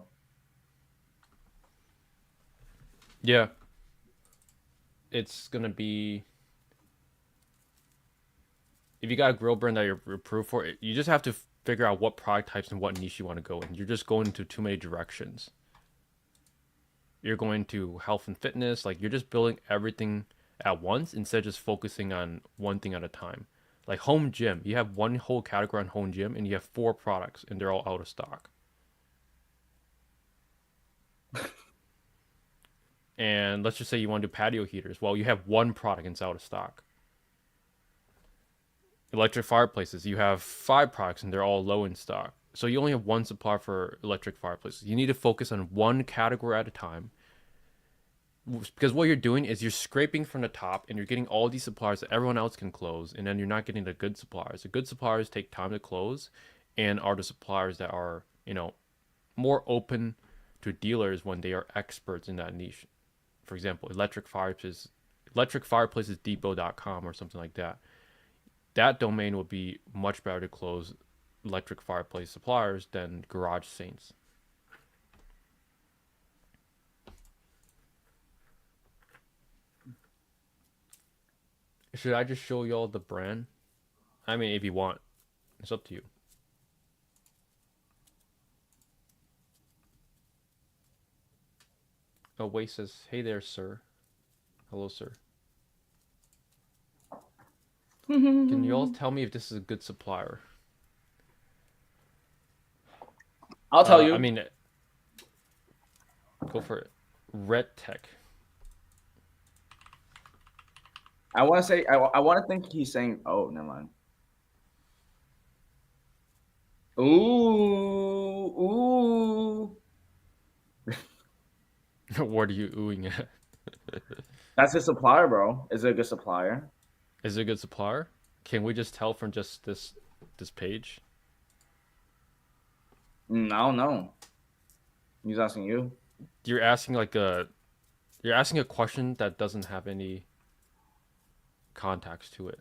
[SPEAKER 1] Yeah. It's going to be, if you got a grill brand that you're approved for, you just have to figure out what product types and what niche you want to go in. You're just going into too many directions. You're going to health and fitness, like you're just building everything at once instead of just focusing on one thing at a time. Like home gym, you have one whole category on home gym and you have 4 products and they're all out of stock. And let's just say you want to do patio heaters. Well, you have one product and it's out of stock. Electric fireplaces, you have 5 products and they're all low in stock. So you only have one supplier for electric fireplaces. You need to focus on one category at a time, because what you're doing is you're scraping from the top and you're getting all these suppliers that everyone else can close, and then you're not getting the good suppliers. The good suppliers take time to close and are the suppliers that are, more open to dealers when they are experts in that niche. For example, electricfireplacesdepot.com or something like that. That domain would be much better to close electric fireplace suppliers than Garage Saints. Should I just show y'all the brand? I mean, if you want, it's up to you. Oh, Wait says, hey there, sir. Hello, sir. Can you all tell me if this is a good supplier?
[SPEAKER 2] I'll tell you.
[SPEAKER 1] I mean, go for it. Red Tech.
[SPEAKER 2] I want to say I want to think he's saying. Oh, never mind. Ooh.
[SPEAKER 1] What are you oohing at?
[SPEAKER 2] That's his supplier, bro. Is it a good supplier?
[SPEAKER 1] Is it a good supplier? Can we just tell from just this page?
[SPEAKER 2] I don't know. He's asking you.
[SPEAKER 1] You're asking like a You're asking a question that doesn't have any context to it.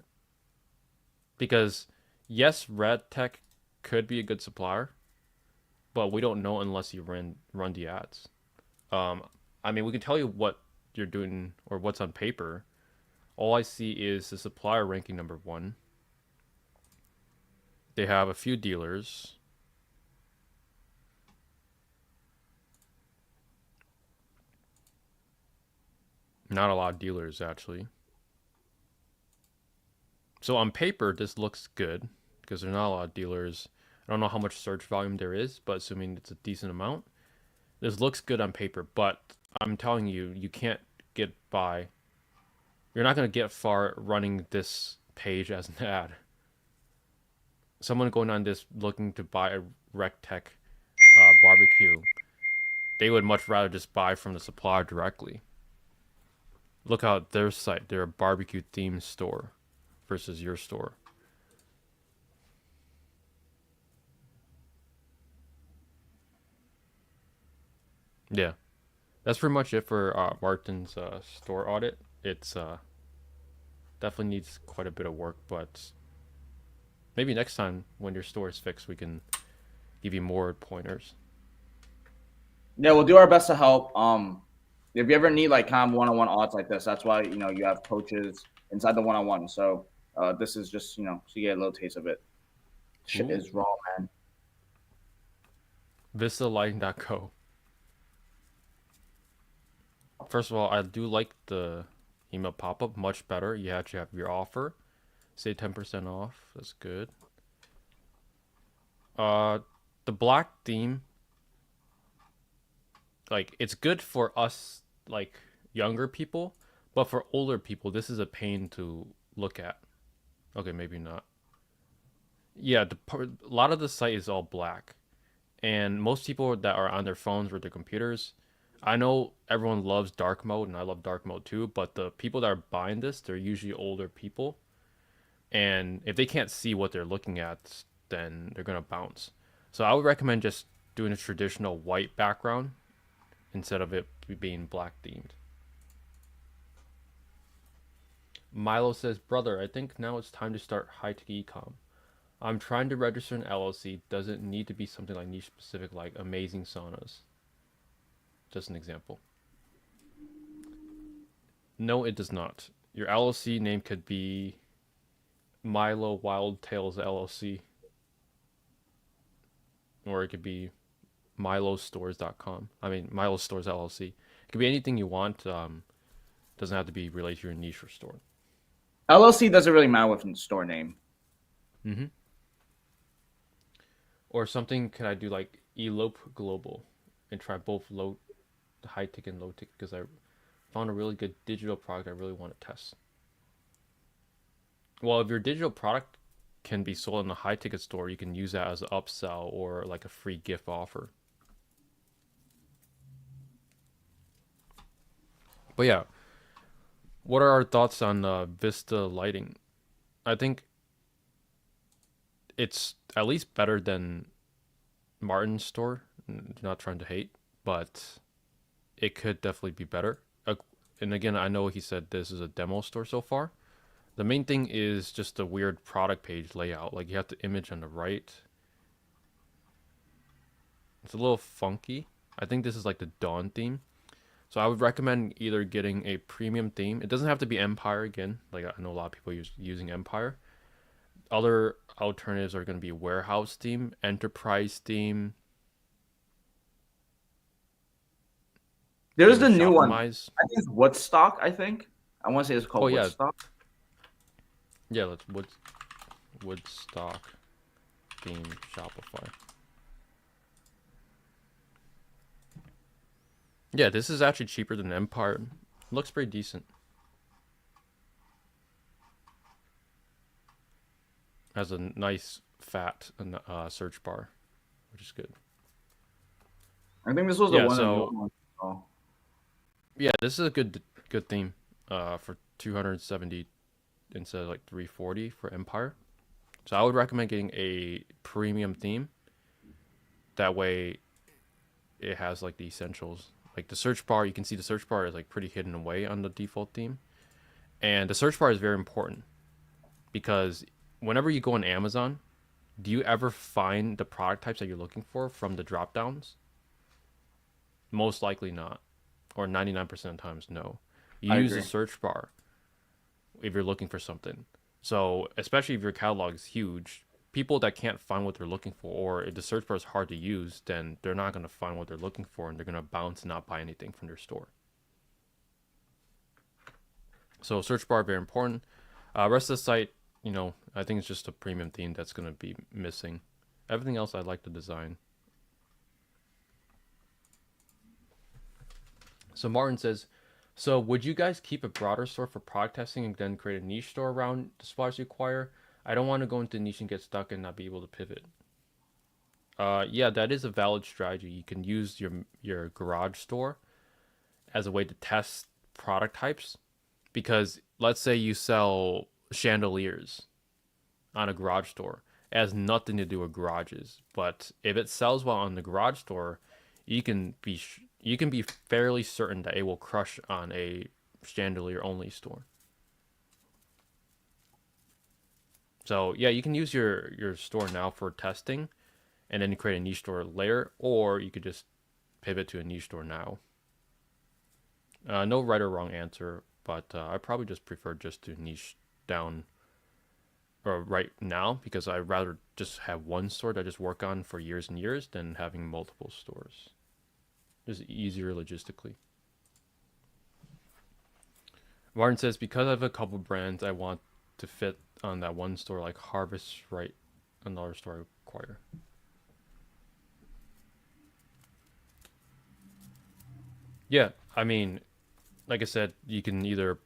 [SPEAKER 1] Because yes, Red Tech could be a good supplier, but we don't know unless you run the ads. Um, I mean, we can tell you what you're doing or what's on paper. All I see is the supplier ranking number one. They have a few dealers. Not a lot of dealers, actually. So on paper, this looks good because there's not a lot of dealers. I don't know how much search volume there is, but assuming it's a decent amount, this looks good on paper. But I'm telling you, you can't get by. You're not going to get far running this page as an ad. Someone going on this looking to buy a RecTech barbecue, they would much rather just buy from the supplier directly. Look at their site. They're a barbecue themed store versus your store. Yeah, that's pretty much it for Martin's store audit. It's definitely needs quite a bit of work, but maybe next time when your store is fixed, we can give you more pointers.
[SPEAKER 2] Yeah, we'll do our best to help. If you ever need like kind of one-on-one odds like this, that's why you have coaches inside the one-on-one. So this is just so you get a little taste of it. Shit
[SPEAKER 1] Ooh,
[SPEAKER 2] is raw, man.
[SPEAKER 1] VistaLighting.co. First of all, I do like the email pop-up much better. You actually have your offer. Say 10% off. That's good. Uh, the black theme, like it's good for us, like younger people, but for older people, this is a pain to look at. Okay, maybe not. Yeah, a lot of the site is all black, and most people that are on their phones or their computers, I know everyone loves dark mode, and I love dark mode too. But the people that are buying this, they're usually older people, and if they can't see what they're looking at, then they're gonna bounce. So I would recommend just doing a traditional white background instead of it being black themed. Milo says, "Brother, I think now it's time to start high tech ecom. I'm trying to register an LLC. Doesn't need to be something like niche specific, like amazing saunas. Just an example." No, it does not. Your LLC name could be Milo Wild Tales LLC, or it could be milostores.com. I mean, Milo Stores LLC. It could be anything you want. Doesn't have to be related to your niche or store.
[SPEAKER 2] LLC doesn't really matter with store name.
[SPEAKER 1] Mm-hmm. Or something could I do like Elope Global and try both low, high ticket and low ticket because I found a really good digital product I really want to test. Well, if your digital product can be sold in a high ticket store, you can use that as an upsell or like a free gift offer. But yeah, what are our thoughts on Vista lighting? I think it's at least better than Martin's store. Not trying to hate, but it could definitely be better. And again, I know he said this is a demo store so far. The main thing is just a weird product page layout. Like you have the image on the right. It's a little funky. I think this is like the Dawn theme. So I would recommend either getting a premium theme. It doesn't have to be Empire again. Like I know a lot of people using Empire. Other alternatives are going to be warehouse theme, enterprise theme,
[SPEAKER 2] There's
[SPEAKER 1] maybe
[SPEAKER 2] the new one.
[SPEAKER 1] Shoptimize.
[SPEAKER 2] I think it's Woodstock. I think I want to say it's
[SPEAKER 1] Oh
[SPEAKER 2] called
[SPEAKER 1] yeah,
[SPEAKER 2] Woodstock.
[SPEAKER 1] yeah. Let's Woodstock theme Shopify. Yeah, this is actually cheaper than Empire. Looks pretty decent. Has a nice fat search bar, which is good.
[SPEAKER 2] I think this was the
[SPEAKER 1] Yeah,
[SPEAKER 2] one that
[SPEAKER 1] so
[SPEAKER 2] you. Oh.
[SPEAKER 1] yeah, this is a good theme. For 270 instead of like 340 for Empire. So I would recommend getting a premium theme. That way, it has like the essentials. Like the search bar, you can see the search bar is like pretty hidden away on the default theme. And the search bar is very important because whenever you go on Amazon, do you ever find the product types that you're looking for from the drop downs? Most likely not. Or 99% of times, no. You
[SPEAKER 2] I
[SPEAKER 1] use the
[SPEAKER 2] agree.
[SPEAKER 1] search bar if you're looking for something. So, especially if your catalog is huge, people that can't find what they're looking for, or if the search bar is hard to use, then they're not going to find what they're looking for and they're going to bounce and not buy anything from their store. So, search bar, very important. Rest of the site, I think it's just a premium theme that's going to be missing. Everything else, I like the design. So Martin says, so would you guys keep a broader store for product testing and then create a niche store around the suppliers you acquire? I don't want to go into niche and get stuck and not be able to pivot. Yeah, that is a valid strategy. You can use your garage store as a way to test product types, because let's say you sell chandeliers on a garage store. It has nothing to do with garages, but if it sells well on the garage store, you can be fairly certain that it will crush on a chandelier only store. So yeah, you can use your store now for testing, and then you create a niche store later, or you could just pivot to a niche store now. No right or wrong answer, but I probably just prefer just to niche down or right now, because I'd rather just have one store that I just work on for years and years than having multiple stores. Just easier logistically. Martin says, because I have a couple brands, I want to fit on that one store, like Harvest Right, another store I acquire. Yeah, I mean, like I said, you can either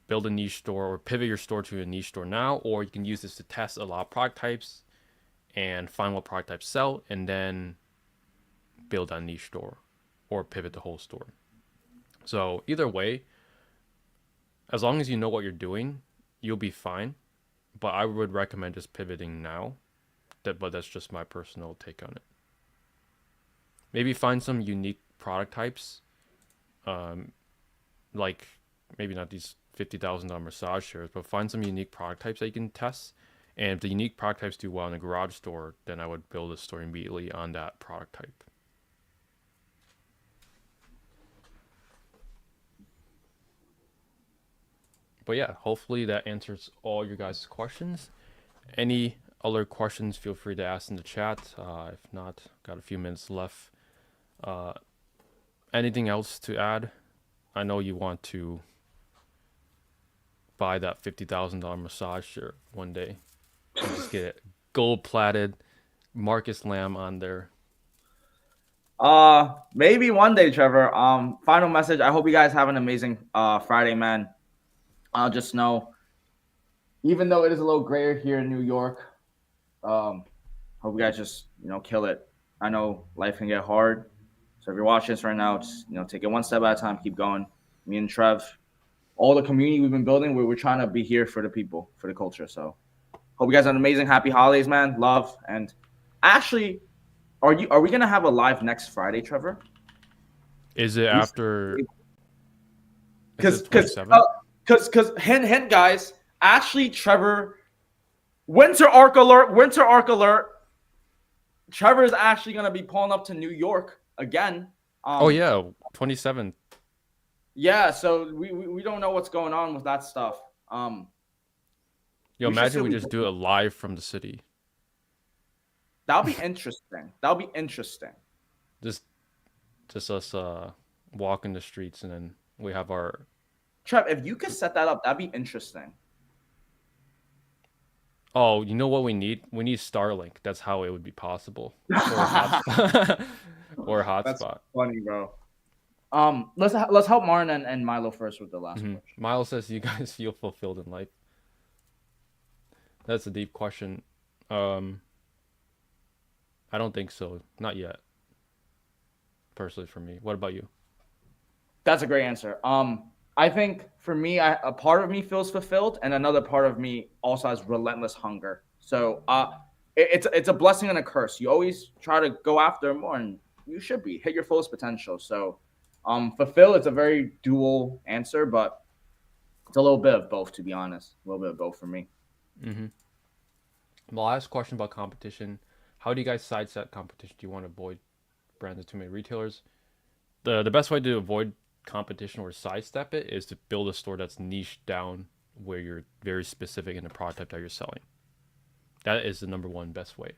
[SPEAKER 1] build a niche store or pivot your store to a niche store now, or you can use this to test a lot of product types and find what product types sell, and then build a niche store or pivot the whole store. So either way, as long as you know what you're doing, you'll be fine. But I would recommend just pivoting now. But that's just my personal take on it. Maybe find some unique product types, like maybe not these $50,000 massage chairs, but find some unique product types that you can test. And if the unique product types do well in a garage store, then I would build a store immediately on that product type. But yeah, hopefully that answers all your guys' questions. Any other questions, feel free to ask in the chat. If not, got a few minutes left. Anything else to add? I know you want to buy that $50,000 massage shirt one day and just get it gold plated, Marcus Lamb on there.
[SPEAKER 2] Maybe one day, Trevor. Final message. I hope you guys have an amazing Friday, man. I'll just know, even though it is a little grayer here in New York, hope you guys just kill it. I know life can get hard, so if you're watching this right now, just take it one step at a time, keep going. Me and Trev, all the community we've been building, we're trying to be here for the people, for the culture. So hope you guys have an amazing, happy holidays, man. Love. And actually, are we gonna have a live next Friday, Trevor?
[SPEAKER 1] Is it after?
[SPEAKER 2] Because hint, guys. Actually, Trevor, winter arc alert. Trevor is actually gonna be pulling up to New York again.
[SPEAKER 1] Oh yeah, 27th.
[SPEAKER 2] Yeah, so we don't know what's going on with that stuff.
[SPEAKER 1] Yo, imagine we just do it live from the city.
[SPEAKER 2] That'll be interesting.
[SPEAKER 1] Just us walking the streets, and then we have our.
[SPEAKER 2] Trev, if you could set that up, that'd be interesting.
[SPEAKER 1] Oh, you know what we need? We need Starlink. That's how it would be possible. Or a hotspot. Or a hotspot.
[SPEAKER 2] That's funny, bro. Let's help Martin and Milo first with the last question.
[SPEAKER 1] Milo says, you guys feel fulfilled in life? That's a deep question. I don't think so. Not yet. Personally, for me. What about you?
[SPEAKER 2] That's a great answer. I think for me, a part of me feels fulfilled, and another part of me also has relentless hunger. So it's a blessing and a curse. You always try to go after more, and you should be hit your fullest potential. So, fulfill. It's a very dual answer, but it's a little bit of both, to be honest. A little bit of both for me.
[SPEAKER 1] Mm-hmm. The last question about competition: how do you guys sidestep competition? Do you want to avoid brands with too many retailers? The best way to avoid competition or sidestep it is to build a store that's niched down where you're very specific in the product type that you're selling. That is the number one best way.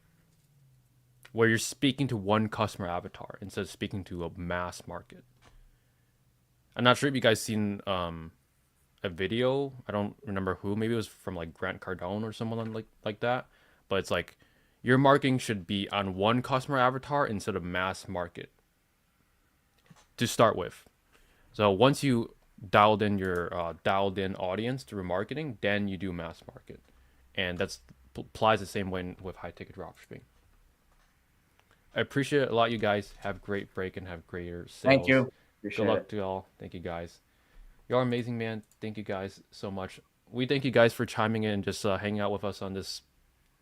[SPEAKER 1] Where you're speaking to one customer avatar instead of speaking to a mass market. I'm not sure if you guys seen a video. I don't remember who. Maybe it was from like Grant Cardone or someone like that. But it's like your marketing should be on one customer avatar instead of mass market to start with. So once you dialed in your dialed in audience through marketing, then you do mass market, and that's applies the same way with high ticket dropshipping. I appreciate it a lot, you guys. Have great break and have greater
[SPEAKER 2] Thank
[SPEAKER 1] sales.
[SPEAKER 2] you.
[SPEAKER 1] Good
[SPEAKER 2] Appreciate
[SPEAKER 1] luck
[SPEAKER 2] it.
[SPEAKER 1] to y'all. Thank you guys. Y'all are amazing, man. Thank you guys so much. We thank you guys for chiming in and just hanging out with us on this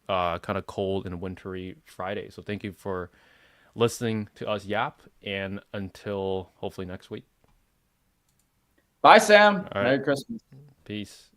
[SPEAKER 1] kind of cold and wintry Friday. So thank you for listening to us yap, and until hopefully next week.
[SPEAKER 2] Bye, Sam.
[SPEAKER 1] All right.
[SPEAKER 2] Merry Christmas.
[SPEAKER 1] Peace.